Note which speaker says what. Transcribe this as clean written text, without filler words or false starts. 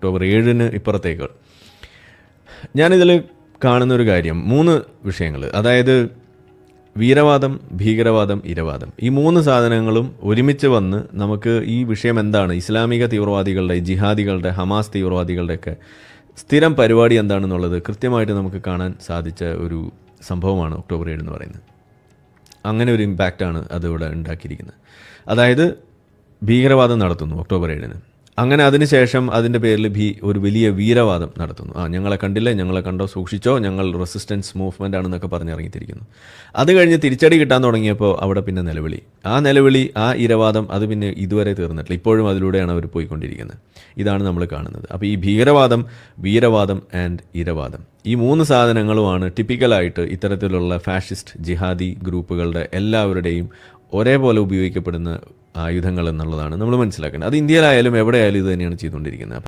Speaker 1: October 7 ഇപ്പുറത്തേക്ക്. ഞാനിതിൽ കാണുന്നൊരു കാര്യം 3 വിഷയങ്ങൾ, അതായത് വീരവാദം, ഭീകരവാദം, ഇരവാദം, ഈ 3 സാധനങ്ങളും ഒരുമിച്ച് വന്ന് നമുക്ക് ഈ വിഷയം എന്താണ്, ഇസ്ലാമിക തീവ്രവാദികളുടെ, ജിഹാദികളുടെ, ഹമാസ് തീവ്രവാദികളുടെയൊക്കെ സ്ഥിരം പരിപാടി എന്താണെന്നുള്ളത് കൃത്യമായിട്ട് നമുക്ക് കാണാൻ സാധിച്ച ഒരു സംഭവമാണ് ഒക്ടോബർ 7 എന്ന് പറയുന്നത്. അങ്ങനെ ഒരു ഇമ്പാക്റ്റാണ് അതിവിടെ ഉണ്ടാക്കിയിരിക്കുന്നത്. അതായത് ഭീകരവാദം നടത്തുന്നു ഒക്ടോബർ 7. അങ്ങനെ അതിനുശേഷം അതിൻ്റെ പേരിൽ ഒരു വലിയ വീരവാദം നടത്തുന്നു. ഞങ്ങളെ കണ്ടില്ലേ, ഞങ്ങളെ കണ്ടോ, സൂക്ഷിച്ചോ, ഞങ്ങൾ റെസിസ്റ്റൻസ് മൂവ്മെൻ്റ് ആണെന്നൊക്കെ പറഞ്ഞിറങ്ങിത്തിരിക്കുന്നു. അത് കഴിഞ്ഞ് തിരിച്ചടി കിട്ടാൻ തുടങ്ങിയപ്പോൾ അവിടെ പിന്നെ നിലവിളി, ആ ഇരവാദം അത് പിന്നെ ഇതുവരെ തീർന്നിട്ടില്ല. ഇപ്പോഴും അതിലൂടെയാണ് അവർ പോയിക്കൊണ്ടിരിക്കുന്നത്. ഇതാണ് നമ്മൾ കാണുന്നത്. അപ്പോൾ ഈ ഭീകരവാദം, വീരവാദം ആൻഡ് ഇരവാദം, ഈ 3 സാധനങ്ങളുമാണ് ടിപ്പിക്കലായിട്ട് ഇത്തരത്തിലുള്ള ഫാഷിസ്റ്റ് ജിഹാദി ഗ്രൂപ്പുകളുടെ എല്ലാവരുടെയും ഒരേപോലെ ഉപയോഗിക്കപ്പെടുന്ന ആയുധങ്ങൾ എന്നുള്ളതാണ് നമ്മൾ മനസ്സിലാക്കേണ്ടത്. അത് ഇന്ത്യയിലായാലും എവിടെയായാലും ഇത് തന്നെയാണ് ചെയ്തുകൊണ്ടിരിക്കുന്നത്.